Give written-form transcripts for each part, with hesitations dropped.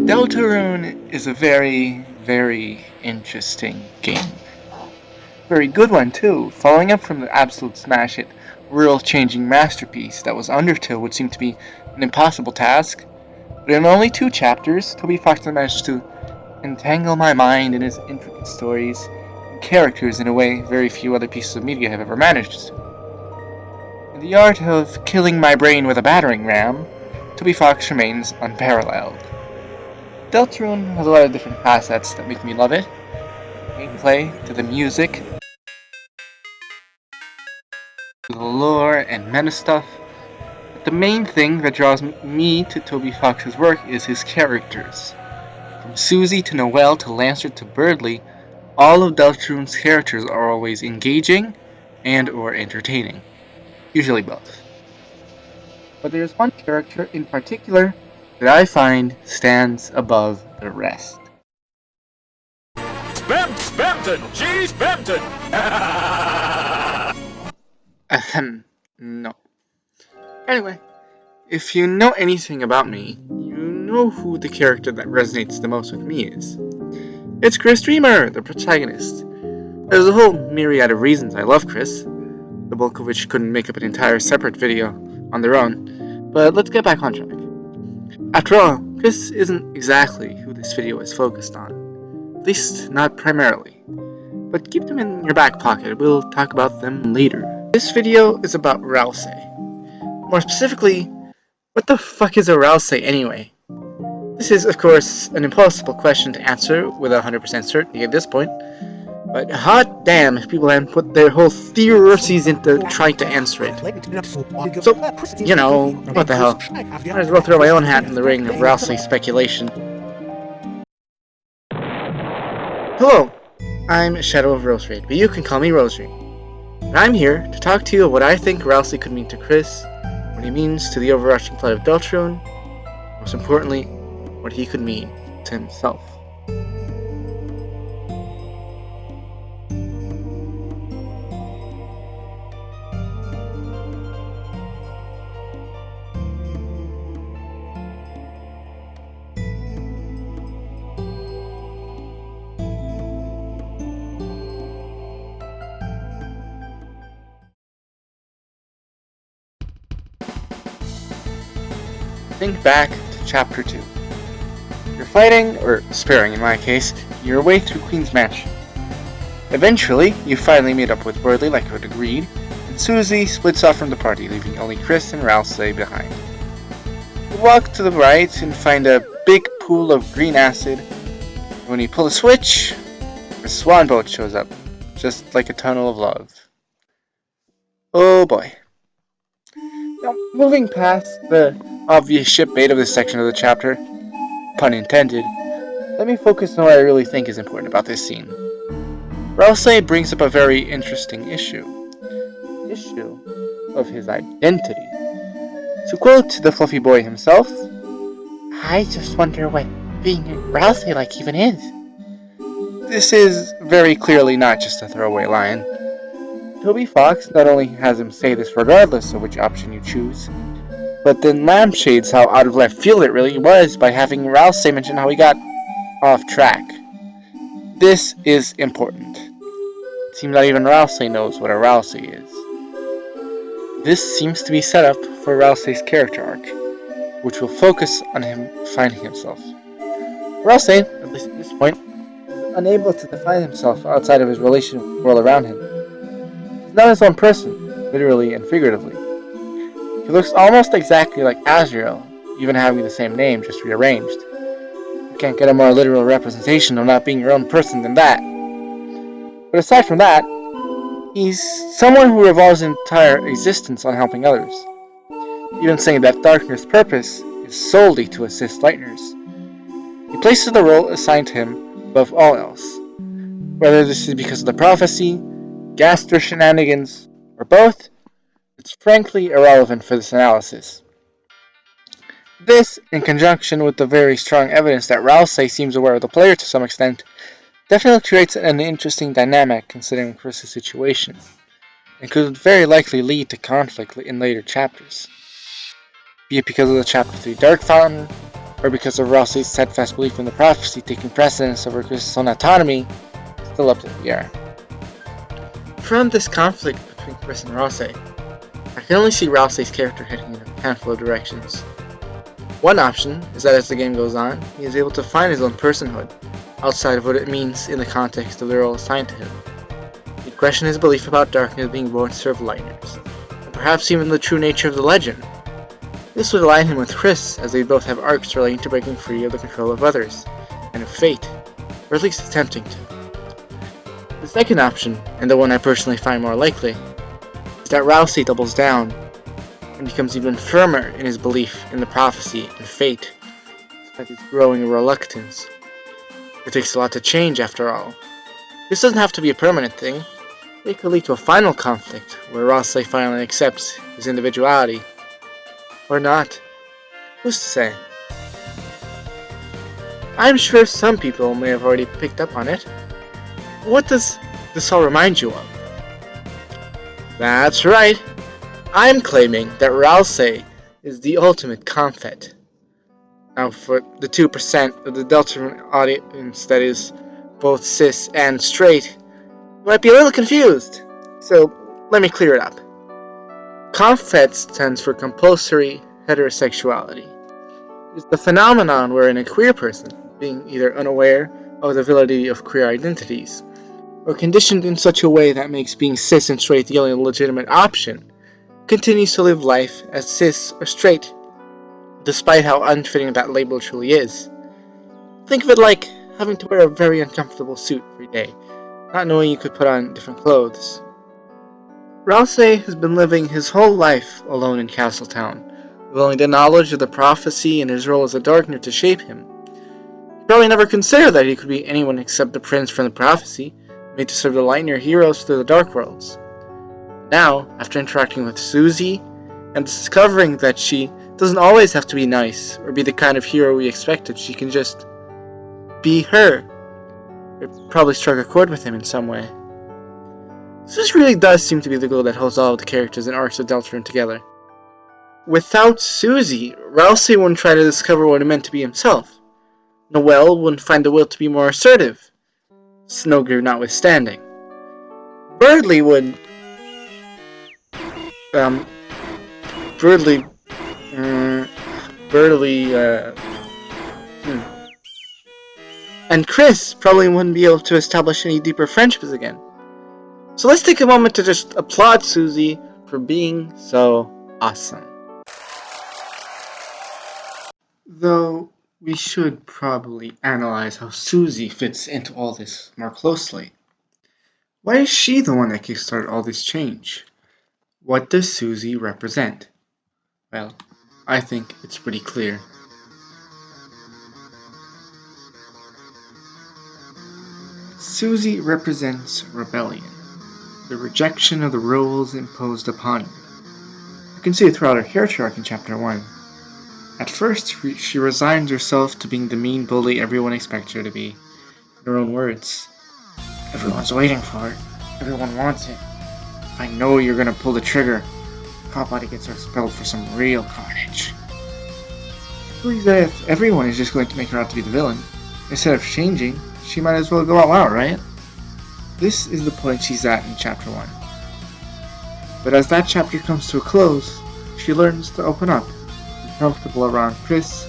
Deltarune is a very, very interesting game. Very good one, too. Following up from the absolute smash hit, world-changing masterpiece that was Undertones would seem to be an impossible task. But in only 2 chapters, Toby Fox managed to entangle my mind in his intricate stories and characters in a way very few other pieces of media have ever managed to. In the art of killing my brain with a battering ram, Toby Fox remains unparalleled. Deltarune has a lot of different facets that make me love it. Gameplay, to the music, to the lore and meta stuff. But the main thing that draws me to Toby Fox's work is his characters. From Susie to Noelle to Lancer to Birdly, all of Deltarune's characters are always engaging and or entertaining. Usually both. But there's one character in particular that I find stands above the rest. Bampton! Jeez, Bampton! Ahem, no. Anyway, if you know anything about me, you know who the character that resonates the most with me is. It's Kris Dreamer, the protagonist. There's a whole myriad of reasons I love Kris, the bulk of which couldn't make up an entire separate video on their own, but let's get back on track. After all, Kris isn't exactly who this video is focused on, at least not primarily, but keep them in your back pocket, we'll talk about them later. This video is about Ralsei. More specifically, what the fuck is a Ralsei anyway? This is, of course, an impossible question to answer with 100% certainty at this point, but hot damn if people hadn't put their whole theories into trying to answer it. So, you know, what the hell. Might as well throw my own hat in the ring of Ralsei speculation. Hello, I'm Shadow of Rosary, but you can call me Rosary. And I'm here to talk to you about what I think Ralsei could mean to Kris, what he means to the overarching plot of Deltarune, most importantly, what he could mean to himself. Think back to Chapter 2. You're fighting, or sparing in my case, your way through Queen's Mansion. Eventually, you finally meet up with Birdly like you had agreed, and Susie splits off from the party, leaving only Kris and Ralsei behind. You walk to the right and find a big pool of green acid. When you pull a switch, a swan boat shows up, just like a tunnel of love. Oh boy. Now, moving past the obvious ship bait of this section of the chapter, pun intended, let me focus on what I really think is important about this scene. Ralsei brings up a very interesting issue. The issue of his identity. To quote the fluffy boy himself, "I just wonder what being Ralsei like even is." This is very clearly not just a throwaway line. Toby Fox not only has him say this regardless of which option you choose, but then lampshades how out of left field it really was by having Ralsei mention how he got off track. This is important. It seems not even Ralsei knows what a Ralsei is. This seems to be set up for Ralsei's character arc, which will focus on him finding himself. Ralsei, at least at this point, is unable to define himself outside of his relation with the world around him. He's not his own person, literally and figuratively. He looks almost exactly like Azrael, even having the same name, just rearranged. You can't get a more literal representation of not being your own person than that. But aside from that, he's someone who revolves his entire existence on helping others. Even saying that Darkner's purpose is solely to assist Lightners. He places the role assigned to him above all else. Whether this is because of the prophecy, Gaster shenanigans, or both, it's frankly irrelevant for this analysis. This, in conjunction with the very strong evidence that Ralsei seems aware of the player to some extent, definitely creates an interesting dynamic considering Kris's situation, and could very likely lead to conflict in later chapters. Be it because of the Chapter 3 Dark Fountain, or because of Ralsei's steadfast belief in the prophecy taking precedence over Kris's own autonomy, still up in the air. From this conflict between Kris and Ralsei, I can only see Ralsei's character heading in a handful of directions. One option is that as the game goes on, he is able to find his own personhood, outside of what it means in the context of the role assigned to him. He'd question his belief about darkness being born to serve lightners, and perhaps even the true nature of the legend. This would align him with Kris, as they both have arcs relating to breaking free of the control of others, and of fate, or at least attempting to. The second option, and the one I personally find more likely, is that Ralsei doubles down and becomes even firmer in his belief in the prophecy and fate, despite his growing reluctance. It takes a lot to change, after all. This doesn't have to be a permanent thing. It could lead to a final conflict, where Ralsei finally accepts his individuality. Or not. Who's to say? I'm sure some people may have already picked up on it. What does this all remind you of? That's right. I'm claiming that Ralsei is the ultimate comfet. Now, for the 2% of the deltarune audience that is both cis and straight, you might be a little confused. So, let me clear it up. Comfet stands for compulsory heterosexuality. It's the phenomenon wherein a queer person, being either unaware of the validity of queer identities, or conditioned in such a way that makes being cis and straight the only legitimate option, continues to live life as cis or straight, despite how unfitting that label truly is. Think of it like having to wear a very uncomfortable suit every day, not knowing you could put on different clothes. Ralsei has been living his whole life alone in Castletown, with only the knowledge of the prophecy and his role as a Darkner to shape him. He probably never considered that he could be anyone except the prince from the prophecy, made to serve the Lightner heroes through the Dark Worlds. Now, after interacting with Susie, and discovering that she doesn't always have to be nice, or be the kind of hero we expected, she can just be her. It probably struck a chord with him in some way. This really does seem to be the glue that holds all of the characters and arcs of Deltarune together. Without Susie, Ralsei wouldn't try to discover what it meant to be himself. Noelle wouldn't find the will to be more assertive, Snowgear notwithstanding. Birdly would... And Kris probably wouldn't be able to establish any deeper friendships again. So let's take a moment to just applaud Susie for being so awesome. Though we should probably analyze how Susie fits into all this more closely. Why is she the one that kickstarted all this change? What does Susie represent? Well, I think it's pretty clear. Susie represents rebellion, the rejection of the roles imposed upon you. You can see it throughout her character arc in Chapter 1. At first, she resigns herself to being the mean bully everyone expects her to be. In her own words, everyone's waiting for it. Everyone wants it. If I know you're gonna pull the trigger, Copbody gets her expelled for some real carnage. She believes that if everyone is just going to make her out to be the villain, instead of changing, she might as well go all out, right? This is the point she's at in Chapter 1. But as that chapter comes to a close, she learns to open up, to be comfortable around Kris,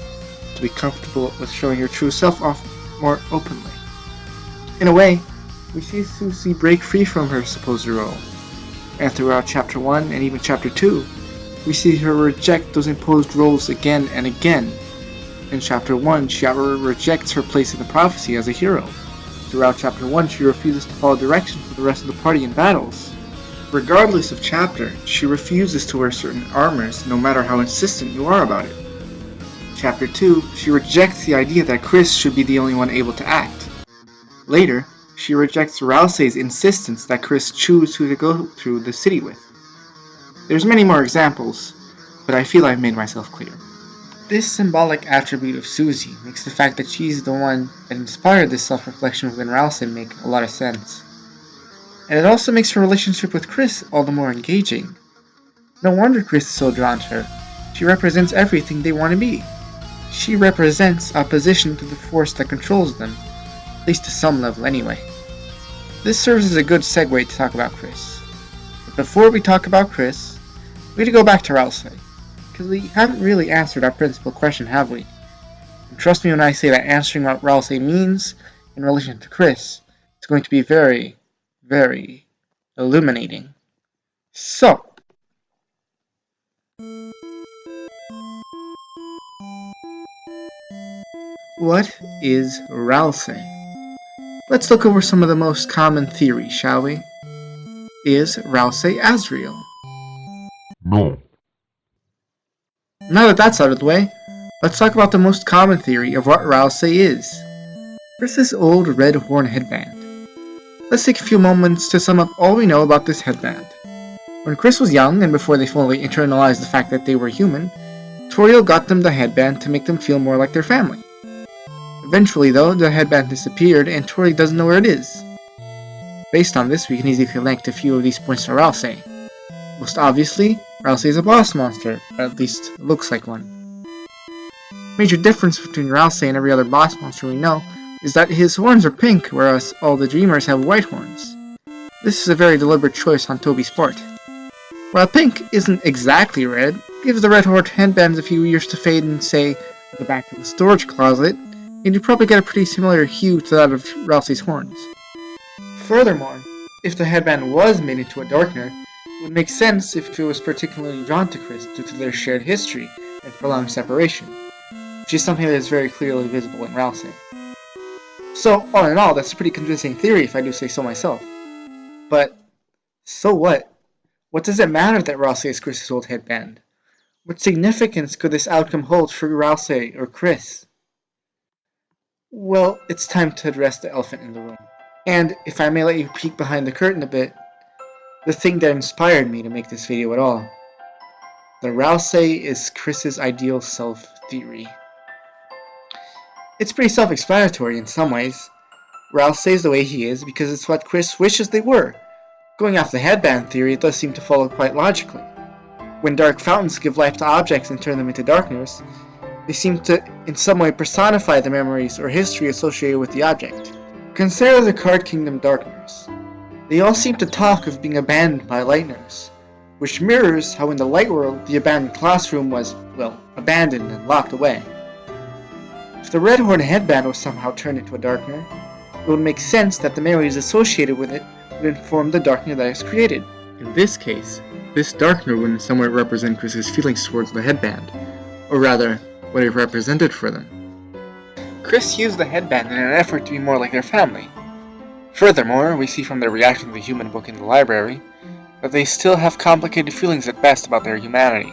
to be comfortable with showing her true self off more openly. In a way, we see Susie break free from her supposed role, and throughout Chapter 1 and even Chapter 2, we see her reject those imposed roles again and again. In Chapter 1, she outright rejects her place in the prophecy as a hero. Throughout Chapter 1, she refuses to follow direction for the rest of the party in battles. Regardless of chapter, she refuses to wear certain armors, no matter how insistent you are about it. Chapter 2, she rejects the idea that Kris should be the only one able to act. Later, She rejects Ralsei's insistence that Kris choose who to go through the city with. There's many more examples, but I feel I've made myself clear. This symbolic attribute of Susie makes the fact that she's the one that inspired this self-reflection within Ralsei make a lot of sense. And it also makes her relationship with Kris all the more engaging. No wonder Kris is so drawn to her. She represents everything they want to be. She represents opposition to the force that controls them, at least to some level anyway. This serves as a good segue to talk about Kris. But before we talk about Kris, we need to go back to Ralsei, because we haven't really answered our principal question, have we? And trust me when I say that answering what Ralsei means in relation to Kris is going to be very, very illuminating. So, what is Ralsei? Let's look over some of the most common theories, shall we? Is Ralsei Asriel? No. Now that that's out of the way, let's talk about the most common theory of what Ralsei is. Kris's old red horn headband. Let's take a few moments to sum up all we know about this headband. When Kris was young and before they fully internalized the fact that they were human, Toriel got them the headband to make them feel more like their family. Eventually though, the headband disappeared and Toriel doesn't know where it is. Based on this, we can easily connect a few of these points to Ralsei. Most obviously, Ralsei is a boss monster, or at least looks like one. Major difference between Ralsei and every other boss monster we know is that his horns are pink, whereas all the dreamers have white horns. This is a very deliberate choice on Toby's part. While pink isn't exactly red, give the red horned headbands a few years to fade and say, go back to the storage closet, and you probably get a pretty similar hue to that of Ralsei's horns. Furthermore, if the headband was made into a darkener, it would make sense if it was particularly drawn to Kris due to their shared history and prolonged separation, which is something that is very clearly visible in Ralsei. So, all in all, that's a pretty convincing theory if I do say so myself. But, so what? What does it matter that Ralsei is Kris's old headband? What significance could this outcome hold for Ralsei or Kris? Well, it's time to address the elephant in the room. And, if I may let you peek behind the curtain a bit, the thing that inspired me to make this video at all. The Ralsei is Kris's ideal self theory. It's pretty self-explanatory in some ways. Ralsei is the way he is because it's what Kris wishes they were. Going off the headband theory, it does seem to follow quite logically. When dark fountains give life to objects and turn them into darkness, they seem to in some way personify the memories or history associated with the object. Consider the Card Kingdom Darkners. They all seem to talk of being abandoned by Lightners, which mirrors how in the Light World the abandoned classroom was, well, abandoned and locked away. If the red horn headband was somehow turned into a darkener, it would make sense that the memories associated with it would inform the darkener that is created. In this case, this darkener would in some way represent Kris's feelings towards the headband, or rather, what it represented for them. Kris used the headband in an effort to be more like their family. Furthermore, we see from their reaction to the human book in the library that they still have complicated feelings at best about their humanity.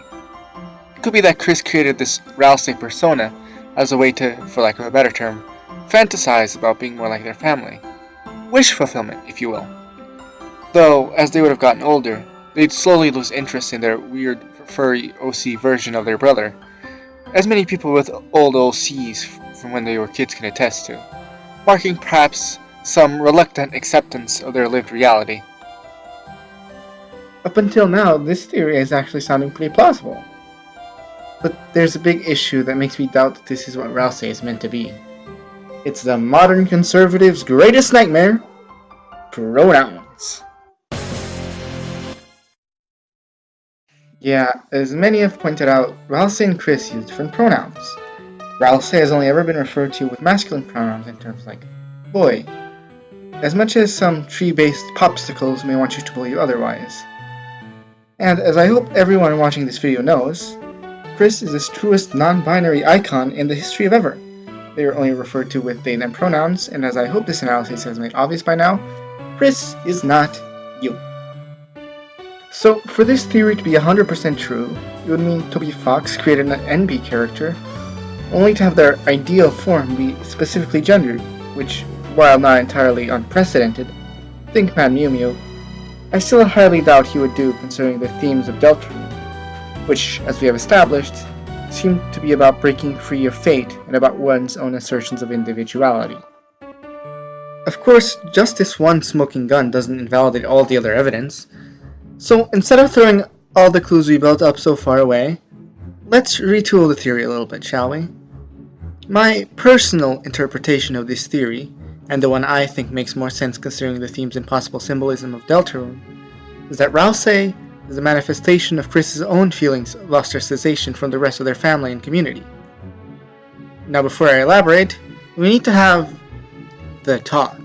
It could be that Kris created this Ralsei persona as a way to, for lack of a better term, fantasize about being more like their family. Wish fulfillment, if you will. Though, as they would have gotten older, they'd slowly lose interest in their weird, furry OC version of their brother, as many people with old OCs from when they were kids can attest to, marking perhaps some reluctant acceptance of their lived reality. Up until now, this theory is actually sounding pretty plausible. But there's a big issue that makes me doubt that this is what Ralsei is meant to be. It's the modern conservative's greatest nightmare: pronouns. Yeah, as many have pointed out, Ralsei and Kris use different pronouns. Ralsei has only ever been referred to with masculine pronouns in terms like boy, as much as some tree-based popsicles may want you to believe otherwise. And as I hope everyone watching this video knows, Kris is the truest non-binary icon in the history of ever. They are only referred to with they them pronouns, and as I hope this analysis has made obvious by now, Kris is not you. So, for this theory to be 100% true, it would mean Toby Fox created an NB character, only to have their ideal form be specifically gendered, which while not entirely unprecedented, think man Mew Mew, I still highly doubt he would do considering the themes of deltarune, which, as we have established, seem to be about breaking free of fate and about one's own assertions of individuality. Of course, just this one smoking gun doesn't invalidate all the other evidence, so instead of throwing all the clues we built up so far away, let's retool the theory a little bit, shall we? My personal interpretation of this theory, and the one I think makes more sense considering the themes and possible symbolism of deltarune, is that Ralsei is a manifestation of Kris's own feelings of ostracization from the rest of their family and community. Now before I elaborate, we need to have the talk.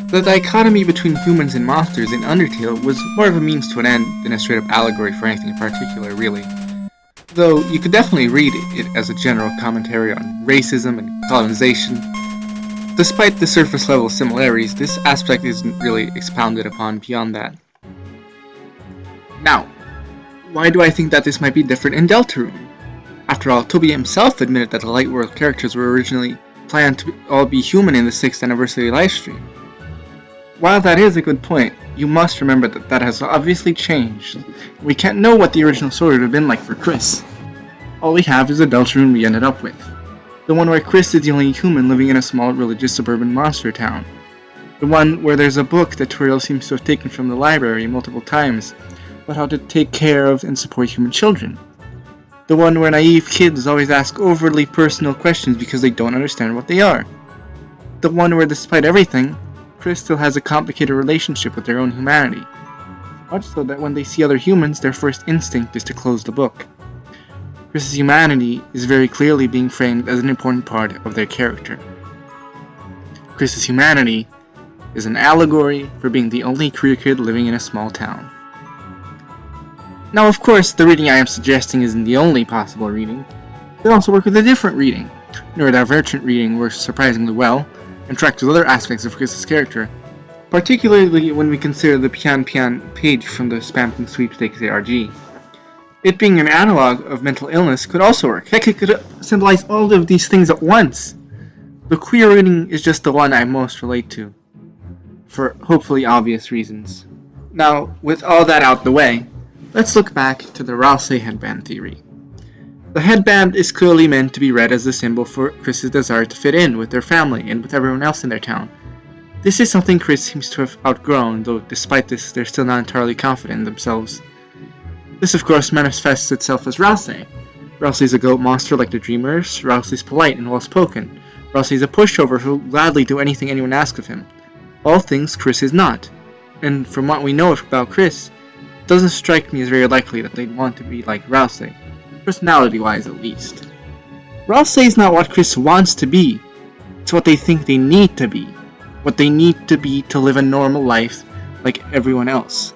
The dichotomy between humans and monsters in Undertale was more of a means to an end than a straight-up allegory for anything in particular, really. Though you could definitely read it as a general commentary on racism and colonization. Despite the surface-level similarities, this aspect isn't really expounded upon beyond that. Now, why do I think that this might be different in Deltarune? After all, Toby himself admitted that the Light World characters were originally planned to all be human in the 6th anniversary livestream. While that is a good point, you must remember that that has obviously changed. We can't know what the original story would have been like for Kris. All we have is the Deltarune we ended up with. The one where Kris is the only human living in a small religious suburban monster town. The one where there's a book that Toriel seems to have taken from the library multiple times about how to take care of and support human children. The one where naive kids always ask overly personal questions because they don't understand what they are. The one where, despite everything, Kris still has a complicated relationship with their own humanity. Much so that when they see other humans, their first instinct is to close the book. Kris's humanity is very clearly being framed as an important part of their character. Kris's humanity is an allegory for being the only queer kid living in a small town. Now, of course, the reading I am suggesting isn't the only possible reading. It can also work with a different reading. Neurodivergent reading works surprisingly well, and tracks with other aspects of Kris's character, particularly when we consider the Pian Pian page from the Spampton Sweepstakes ARG. It being an analog of mental illness could also work. Heck, it could symbolize all of these things at once. The queer reading is just the one I most relate to, for hopefully obvious reasons. Now, with all that out the way, let's look back to the Ralsei headband theory. The headband is clearly meant to be read as a symbol for Kris's desire to fit in with their family and with everyone else in their town. This is something Kris seems to have outgrown, though despite this, they're still not entirely confident in themselves. This, of course, manifests itself as Ralsei. Ralsei's a goat monster like the Dreamers. Ralsei's polite and well-spoken. Ralsei's a pushover who'll gladly do anything anyone asks of him. All things Kris is not. And from what we know about Kris, it doesn't strike me as very likely that they'd want to be like Ralsei. Personality-wise, at least. Ralsei is not what Kris wants to be. It's what they think they need to be. What they need to be to live a normal life like everyone else.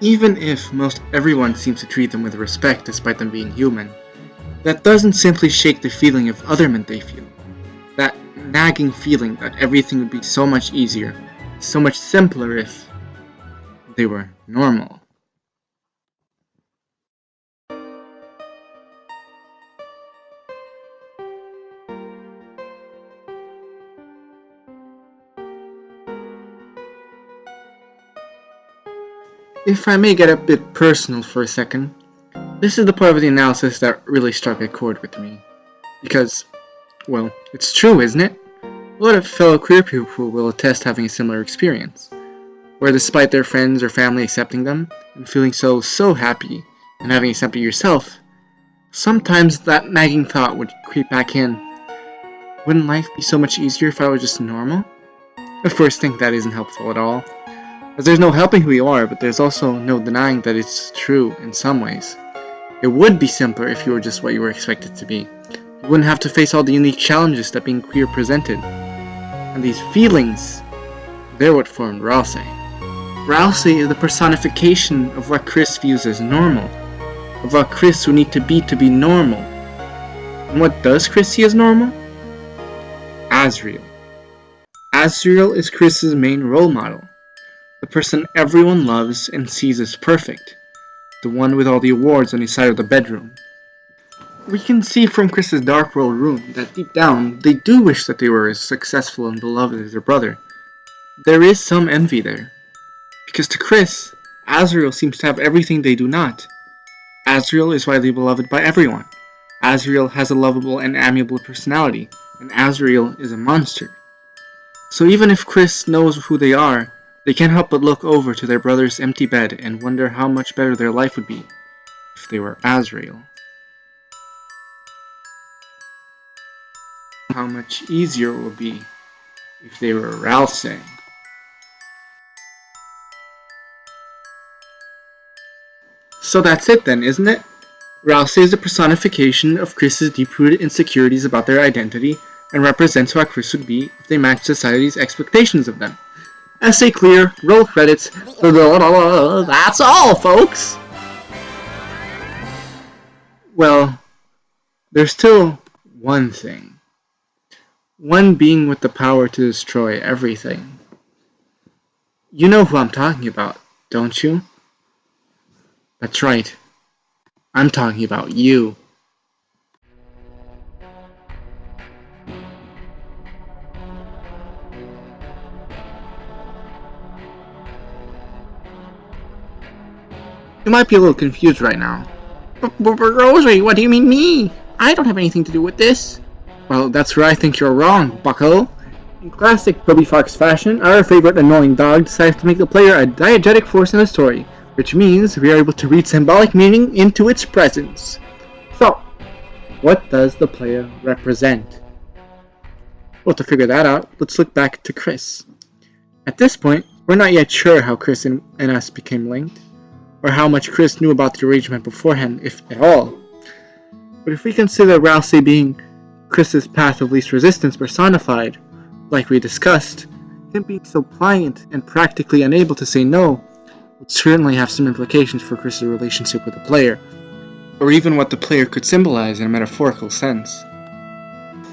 Even if most everyone seems to treat them with respect despite them being human, that doesn't simply shake the feeling of otherment they feel. That nagging feeling that everything would be so much easier, so much simpler if they were normal. If I may get a bit personal for a second, this is the part of the analysis that really struck a chord with me. Because, well, it's true, isn't it? A lot of fellow queer people will attest having a similar experience, where despite their friends or family accepting them, and feeling so happy, and having accepted yourself, sometimes that nagging thought would creep back in. Wouldn't life be so much easier if I was just normal? Of course, think that isn't helpful at all. As there's no helping who you are, but there's also no denying that it's true in some ways. It would be simpler if you were just what you were expected to be. You wouldn't have to face all the unique challenges that being queer presented. And these feelings, they're what formed Ralsei. Ralsei is the personification of what Kris views as normal, of what Kris would need to be normal. And what does Kris see as normal? As real. Azriel is Kris's main role model, the person everyone loves and sees as perfect, the one with all the awards on his side of the bedroom. We can see from Kris's Dark World room that deep down, they do wish that they were as successful and beloved as their brother. There is some envy there. Because to Kris, Azriel seems to have everything they do not. Azriel is widely beloved by everyone. Azriel has a lovable and amiable personality, and Azriel is a monster. So even if Kris knows who they are, they can't help but look over to their brother's empty bed and wonder how much better their life would be if they were Azriel. How much easier it would be if they were Ralsei. So that's it then, isn't it? Ralsei is a personification of Kris's deep-rooted insecurities about their identity and represents how Kris would be if they matched society's expectations of them. Essay clear, roll credits. That's all, folks! Well, there's still one thing. One being with the power to destroy everything. You know who I'm talking about, don't you? That's right. I'm talking about you. You might be a little confused right now. Rosary, what do you mean me? I don't have anything to do with this. Well, that's where I think you're wrong, bucko. In classic Toby Fox fashion, our favorite annoying dog decides to make the player a diegetic force in the story, which means we are able to read symbolic meaning into its presence. So, what does the player represent? Well, to figure that out, let's look back to Kris. At this point, we're not yet sure how Kris and us became linked, or how much Kris knew about the arrangement beforehand, if at all. But if we consider Ralsei being Kris's path of least resistance personified, like we discussed, him being so pliant and practically unable to say no would certainly have some implications for Kris's relationship with the player, or even what the player could symbolize in a metaphorical sense.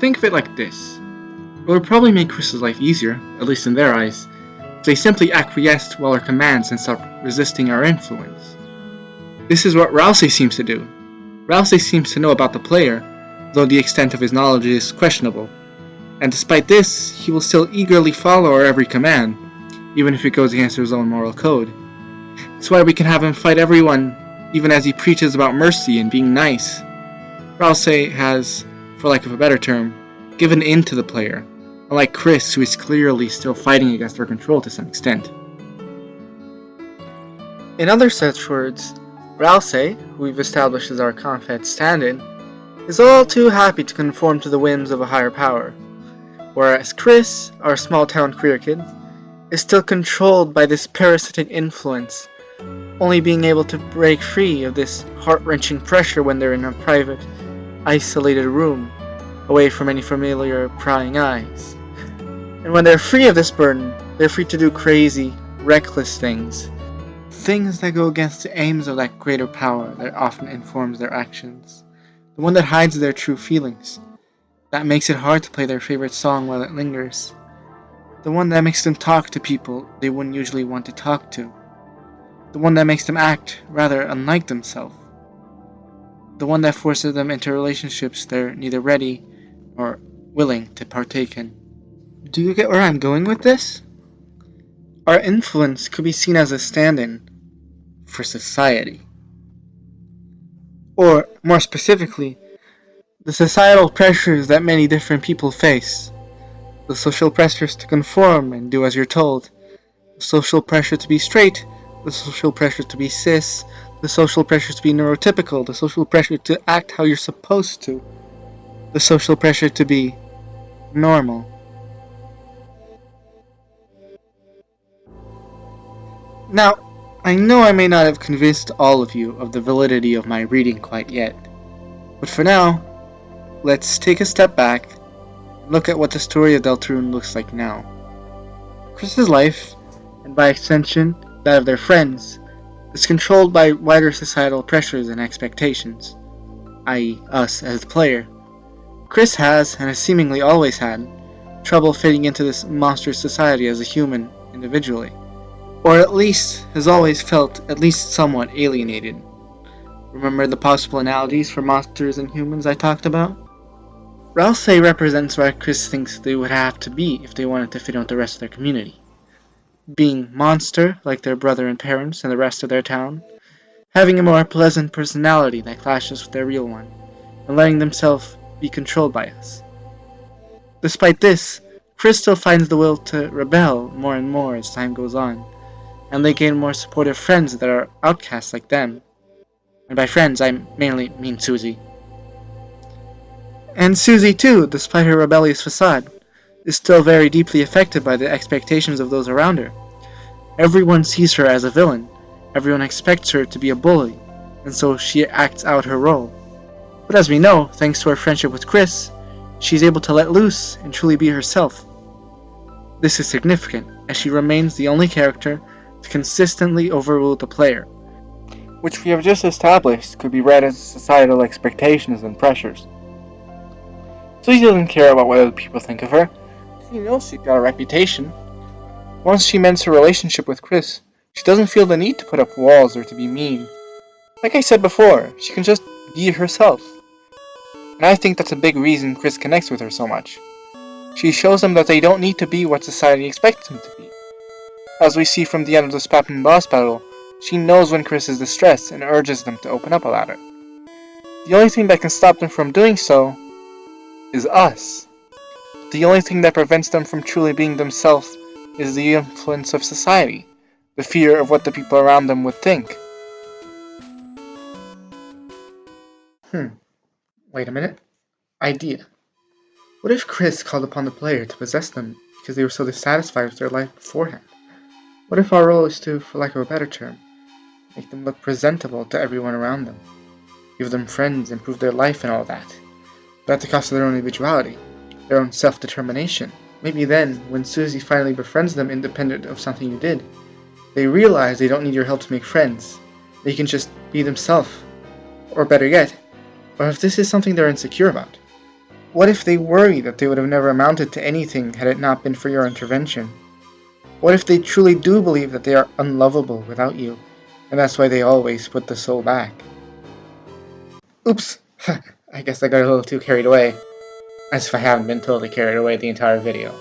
Think of it like this. It would probably make Kris's life easier, at least in their eyes, if they simply acquiesced to all our commands and stopped resisting our influence. This is what Ralsei seems to do. Ralsei seems to know about the player, though the extent of his knowledge is questionable, and despite this, he will still eagerly follow our every command, even if it goes against his own moral code. It's why we can have him fight everyone, even as he preaches about mercy and being nice. Ralsei has, for lack of a better term, given in to the player, unlike Kris, who is clearly still fighting against our control to some extent. In other such words, Ralsei, who we've established as our confident stand-in, is all too happy to conform to the whims of a higher power, whereas Kris, our small-town queer kid, is still controlled by this parasitic influence, only being able to break free of this heart-wrenching pressure when they're in a private, isolated room, away from any familiar prying eyes. And when they're free of this burden, they're free to do crazy, reckless things. Things that go against the aims of that greater power that often informs their actions. The one that hides their true feelings. That makes it hard to play their favorite song while it lingers. The one that makes them talk to people they wouldn't usually want to talk to. The one that makes them act rather unlike themselves. The one that forces them into relationships they're neither ready or willing to partake in. Do you get where I'm going with this? Our influence could be seen as a stand-in for society. Or, more specifically, the societal pressures that many different people face. The social pressures to conform and do as you're told. The social pressure to be straight. The social pressure to be cis. The social pressure to be neurotypical. The social pressure to act how you're supposed to. The social pressure to be normal. Now, I know I may not have convinced all of you of the validity of my reading quite yet, but for now, let's take a step back and look at what the story of Deltarune looks like now. Kris's life, and by extension that of their friends, is controlled by wider societal pressures and expectations, i.e. us as the player. Kris has, and has seemingly always had, trouble fitting into this monstrous society as a human individually, or at least has always felt at least somewhat alienated. Remember the possible analogies for monsters and humans I talked about? Ralsei represents what Kris thinks they would have to be if they wanted to fit in with the rest of their community. Being monster like their brother and parents and the rest of their town, having a more pleasant personality that clashes with their real one, and letting themselves be controlled by us. Despite this, Kris still finds the will to rebel more and more as time goes on, and they gain more supportive friends that are outcasts like them. And by friends, I mainly mean Susie. And Susie, too, despite her rebellious facade, is still very deeply affected by the expectations of those around her. Everyone sees her as a villain, everyone expects her to be a bully, and so she acts out her role. But as we know, thanks to her friendship with Kris, she's able to let loose and truly be herself. This is significant, as she remains the only character to consistently overrule the player, which we have just established could be read as societal expectations and pressures. Susie doesn't care about what other people think of her. She knows she's got a reputation. Once she mends her relationship with Kris, she doesn't feel the need to put up walls or to be mean. Like I said before, she can just be herself. And I think that's a big reason Kris connects with her so much. She shows them that they don't need to be what society expects them to be. As we see from the end of the Spapman boss battle, she knows when Kris is distressed and urges them to open up about it. The only thing that can stop them from doing so is us. The only thing that prevents them from truly being themselves is the influence of society, the fear of what the people around them would think. Wait a minute. Idea. What if Kris called upon the player to possess them because they were so dissatisfied with their life beforehand? What if our role is to, for lack of a better term, make them look presentable to everyone around them, give them friends, improve their life and all that, but at the cost of their own individuality, their own self-determination? Maybe then, when Susie finally befriends them independent of something you did, they realize they don't need your help to make friends. They can just be themselves. Or better yet, what if this is something they're insecure about? What if they worry that they would have never amounted to anything had it not been for your intervention? What if they truly do believe that they are unlovable without you, and that's why they always put the soul back? Oops, I guess I got a little too carried away. As if I haven't been totally carried away the entire video.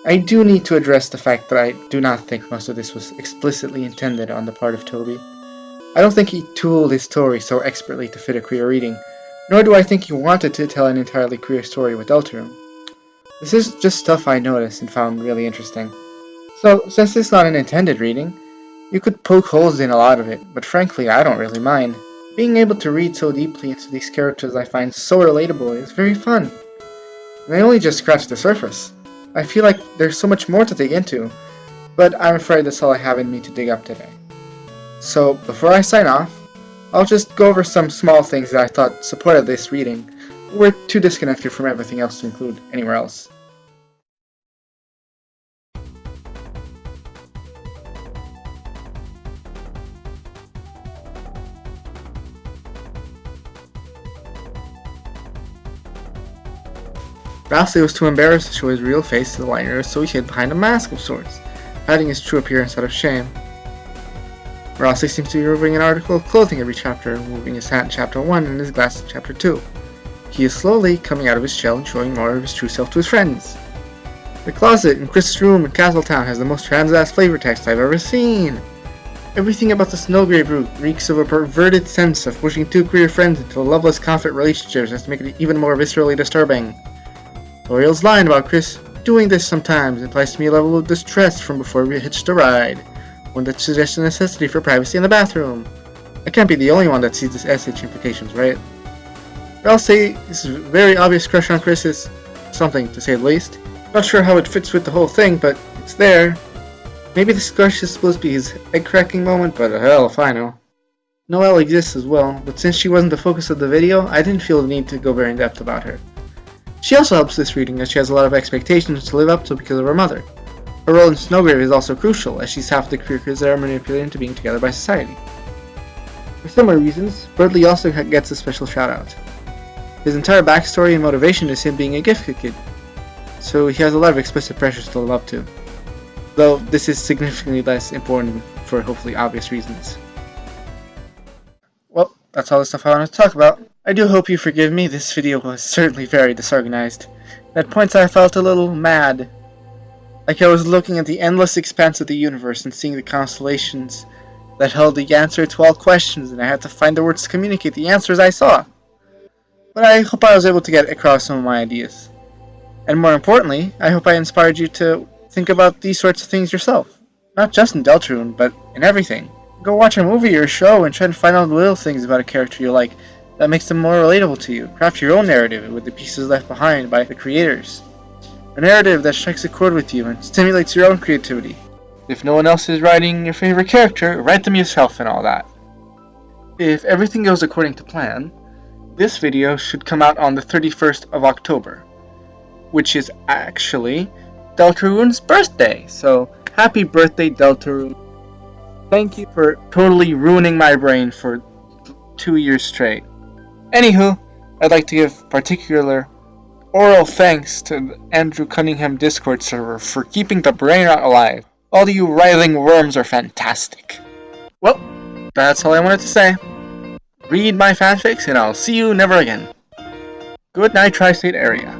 I do need to address the fact that I do not think most of this was explicitly intended on the part of Toby. I don't think he tooled his story so expertly to fit a queer reading, nor do I think he wanted to tell an entirely queer story with deltarune. This is just stuff I noticed and found really interesting. So, since it's not an intended reading, you could poke holes in a lot of it, but frankly I don't really mind. Being able to read so deeply into these characters I find so relatable is very fun. And I only just scratched the surface. I feel like there's so much more to dig into, but I'm afraid that's all I have in me to dig up today. So before I sign off, I'll just go over some small things that I thought supported this reading, but were too disconnected from everything else to include anywhere else. Ralsei was too embarrassed to show his real face to the liners, so he hid behind a mask of sorts, hiding his true appearance out of shame. Ralsei seems to be removing an article of clothing every chapter, removing his hat in chapter 1 and his glasses in chapter 2. He is slowly coming out of his shell and showing more of his true self to his friends. The closet in Kris' room in Castletown has the most trans-ass flavor text I've ever seen. Everything about the Snowgrave route reeks of a perverted sense of pushing two queer friends into loveless conflict relationships just to make it even more viscerally disturbing. L'Oreal's line about Kris doing this sometimes implies to me a level of distress from before we hitched a ride, one that suggests a necessity for privacy in the bathroom. I can't be the only one that sees this SH implications, right? Ralsei's very obvious crush on Kris is something, to say the least. Not sure how it fits with the whole thing, but it's there. Maybe this crush is supposed to be his egg-cracking moment, but hell if I know. Noelle exists as well, but since she wasn't the focus of the video, I didn't feel the need to go very in depth about her. She also helps this reading as she has a lot of expectations to live up to because of her mother. Her role in Snowgrave is also crucial as she's half the queer kids that are manipulated into being together by society. For similar reasons, Birdley also gets a special shout out. His entire backstory and motivation is him being a gifted kid. so he has a lot of explicit pressures to live up to. Though this is significantly less important for hopefully obvious reasons. Well, that's all the stuff I wanted to talk about. I do hope you forgive me, this video was certainly very disorganized. At points I felt a little mad. Like I was looking at the endless expanse of the universe and seeing the constellations that held the answer to all questions, and I had to find the words to communicate the answers I saw. But I hope I was able to get across some of my ideas. And more importantly, I hope I inspired you to think about these sorts of things yourself. Not just in Deltarune, but in everything. Go watch a movie or a show and try to find out the little things about a character you like that makes them more relatable to you. Craft your own narrative with the pieces left behind by the creators. A narrative that strikes a chord with you and stimulates your own creativity. If no one else is writing your favorite character, write them yourself and all that. If everything goes according to plan, this video should come out on the 31st of October, which is actually Deltarune's birthday, so happy birthday, Deltarune. Thank you for totally ruining my brain for 2 years straight. Anywho, I'd like to give particular oral thanks to Andrew Cunningham Discord server for keeping the brainrot alive. All you writhing worms are fantastic. Well, that's all I wanted to say. Read my fanfics and I'll see you never again. Good night, Tri-State area.